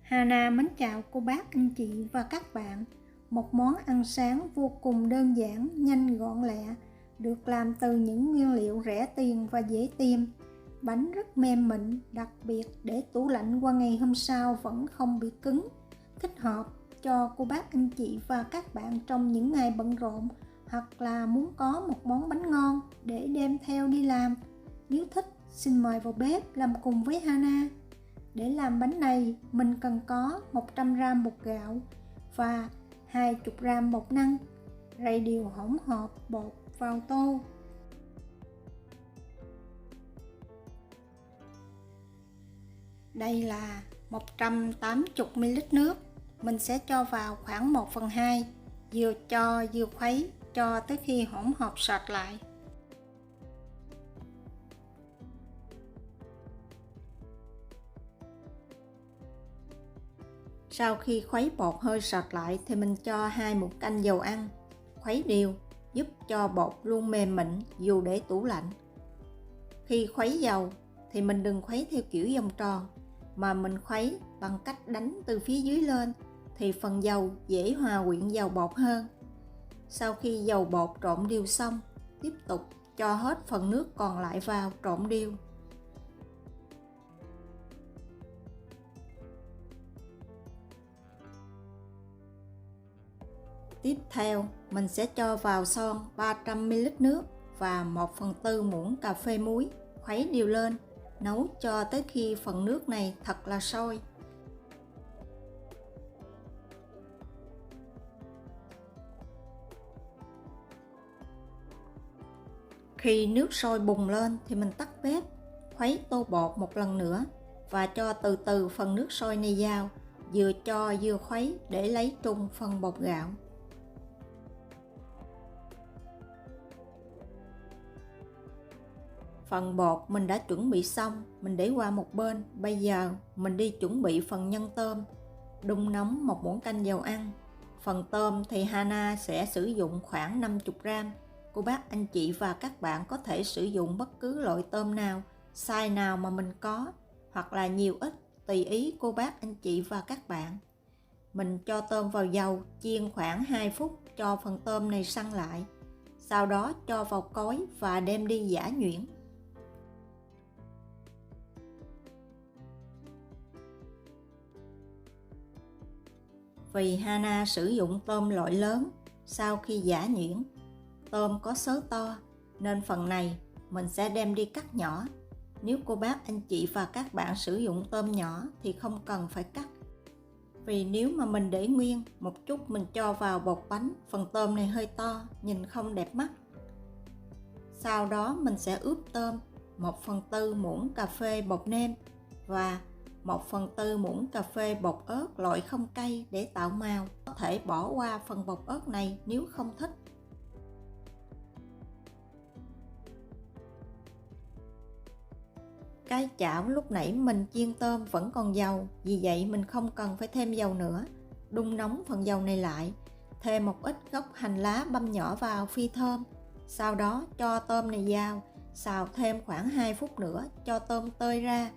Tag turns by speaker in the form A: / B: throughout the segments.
A: Hana mến chào cô bác, anh chị và các bạn. Một món ăn sáng vô cùng đơn giản, nhanh gọn lẹ, được làm từ những nguyên liệu rẻ tiền và dễ tìm. Bánh rất mềm mịn, đặc biệt để tủ lạnh qua ngày hôm sau vẫn không bị cứng. Thích hợp cho cô bác, anh chị và các bạn trong những ngày bận rộn, hoặc là muốn có một món bánh ngon để đem theo đi làm. Nếu thích, xin mời vào bếp làm cùng với Hana. Để làm bánh này, mình cần có 100g bột gạo và 20g bột năng. Rây đều hỗn hợp bột vào tô. Đây là 180ml nước. Mình sẽ cho vào khoảng 1/2, vừa cho vừa khuấy cho tới khi hỗn hợp sệt lại. Sau khi khuấy bột hơi sệt lại thì mình cho 2 muỗng canh dầu ăn, khuấy đều giúp cho bột luôn mềm mịn dù để tủ lạnh. Khi khuấy dầu thì mình đừng khuấy theo kiểu vòng tròn, mà mình khuấy bằng cách đánh từ phía dưới lên thì phần dầu dễ hòa quyện vào bột hơn. Sau khi dầu bột trộn đều xong, tiếp tục cho hết phần nước còn lại vào trộn đều. Tiếp theo, mình sẽ cho vào son 300ml nước và 1/4 muỗng cà phê muối, khuấy đều lên, nấu cho tới khi phần nước này thật là sôi. Khi nước sôi bùng lên thì mình tắt bếp, khuấy tô bột một lần nữa và cho từ từ phần nước sôi này vào, vừa cho vừa khuấy để lấy trung phần bột gạo. Phần bột mình đã chuẩn bị xong, mình để qua một bên. Bây giờ mình đi chuẩn bị phần nhân tôm. Đun nóng 1 muỗng canh dầu ăn. Phần tôm thì Hana sẽ sử dụng khoảng 50g. Cô bác, anh chị và các bạn có thể sử dụng bất cứ loại tôm nào, size nào mà mình có, hoặc là nhiều ít, tùy ý cô bác, anh chị và các bạn. Mình cho tôm vào dầu, chiên khoảng 2 phút cho phần tôm này săn lại. Sau đó cho vào cối và đem đi giã nhuyễn. Vì Hana sử dụng tôm loại lớn, sau khi giã nhuyễn, tôm có xớ to nên phần này mình sẽ đem đi cắt nhỏ. Nếu cô bác, anh chị và các bạn sử dụng tôm nhỏ thì không cần phải cắt. Vì nếu mà mình để nguyên một chút mình cho vào bột bánh, phần tôm này hơi to, nhìn không đẹp mắt. Sau đó mình sẽ ướp tôm 1/4 muỗng cà phê bột nêm và 1/4 muỗng cà phê bột ớt loại không cay để tạo màu. Có thể bỏ qua phần bột ớt này nếu không thích. Cái chảo lúc nãy mình chiên tôm vẫn còn dầu, vì vậy mình không cần phải thêm dầu nữa. Đun nóng phần dầu này lại, thêm một ít gốc hành lá băm nhỏ vào phi thơm. Sau đó cho tôm này vào, xào thêm khoảng 2 phút nữa cho tôm tơi ra.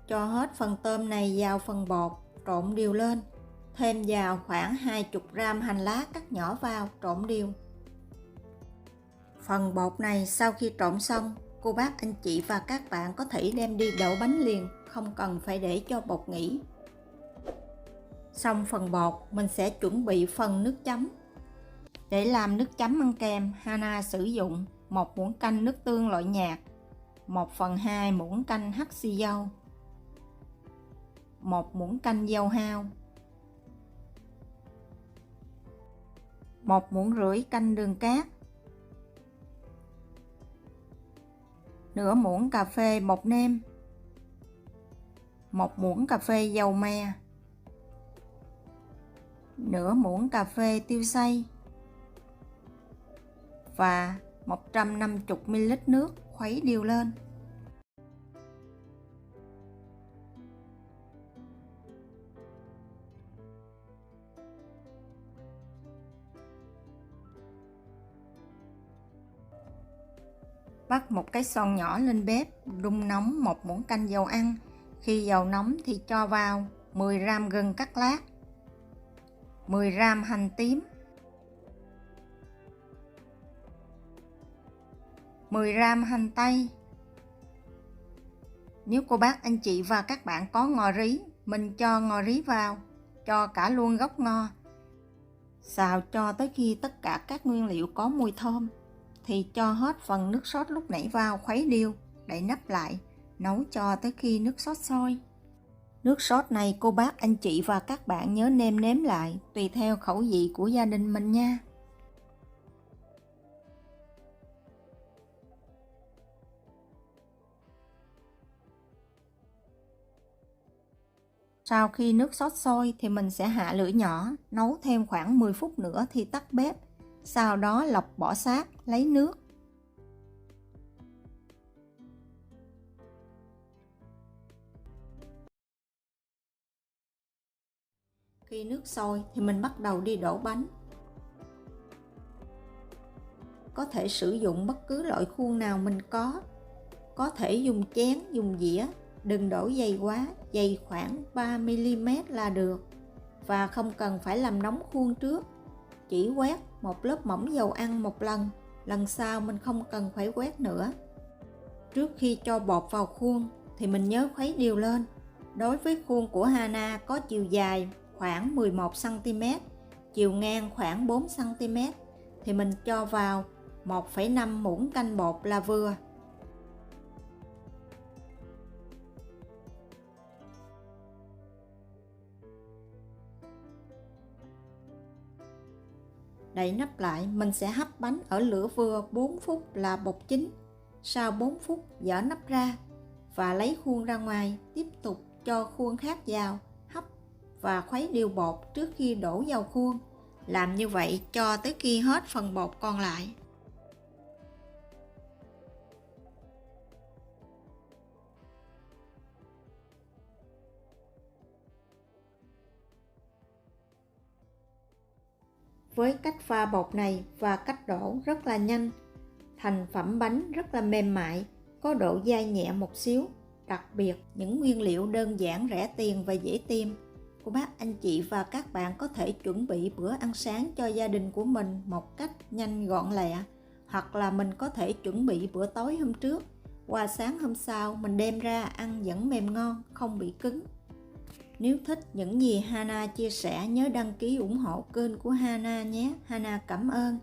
A: Cho hết phần tôm này vào phần bột, trộn đều lên. Thêm vào khoảng 20g hành lá cắt nhỏ vào, trộn đều. Phần bột này sau khi trộn xong, cô bác, anh chị và các bạn có thể đem đi đậu bánh liền, không cần phải để cho bột nghỉ. Xong phần bột, mình sẽ chuẩn bị phần nước chấm. Để làm nước chấm ăn kèm, Hana sử dụng 1 muỗng canh nước tương loại nhạt, 1/2 muỗng canh hắc xì dâu, 1 muỗng canh dâu hao, 1,5 muỗng canh đường cát, nửa muỗng cà phê bột nêm, 1 muỗng cà phê dầu me, nửa muỗng cà phê tiêu xay và 150ml nước, khuấy đều lên. Bắt một cái xoong nhỏ lên bếp, đun nóng một muỗng canh dầu ăn. Khi dầu nóng thì cho vào 10 g gừng cắt lát, 10 g hành tím, 10 g hành tây. Nếu cô bác anh chị và các bạn có ngò rí, mình cho ngò rí vào, cho cả luôn gốc ngò. Xào cho tới khi tất cả các nguyên liệu có mùi thơm thì cho hết phần nước sốt lúc nãy vào, khuấy đều, đậy nắp lại, nấu cho tới khi nước sốt sôi. Nước sốt này cô bác anh chị và các bạn nhớ nêm nếm lại tùy theo khẩu vị của gia đình mình nha. Sau khi nước sốt sôi thì mình sẽ hạ lửa nhỏ, nấu thêm khoảng 10 phút nữa thì tắt bếp. Sau đó lọc bỏ xác, lấy nước. Khi nước sôi thì mình bắt đầu đi đổ bánh. Có thể sử dụng bất cứ loại khuôn nào mình có thể dùng chén, dùng dĩa, đừng đổ dày quá, dày khoảng 3 mm là được. Và không cần phải làm nóng khuôn trước, chỉ quét một lớp mỏng dầu ăn một lần, lần sau mình không cần phải quét nữa. Trước khi cho bột vào khuôn thì mình nhớ khuấy đều lên. Đối với khuôn của Hana có chiều dài khoảng 11 cm, chiều ngang khoảng 4 cm thì mình cho vào 1,5 muỗng canh bột là vừa. Đậy nắp lại, mình sẽ hấp bánh ở lửa vừa 4 phút là bột chín. Sau 4 phút dỡ nắp ra và lấy khuôn ra ngoài, tiếp tục cho khuôn khác vào, hấp và khuấy đều bột trước khi đổ vào khuôn. Làm như vậy cho tới khi hết phần bột còn lại. Với cách pha bột này và cách đổ rất là nhanh, thành phẩm bánh rất là mềm mại, có độ dai nhẹ một xíu. Đặc biệt những nguyên liệu đơn giản, rẻ tiền và dễ tìm. Cô bác anh chị và các bạn có thể chuẩn bị bữa ăn sáng cho gia đình của mình một cách nhanh gọn lẹ, hoặc là mình có thể chuẩn bị bữa tối hôm trước, qua sáng hôm sau mình đem ra ăn vẫn mềm ngon, không bị cứng. Nếu thích những gì Hana chia sẻ, nhớ đăng ký ủng hộ kênh của Hana nhé. Hana cảm ơn.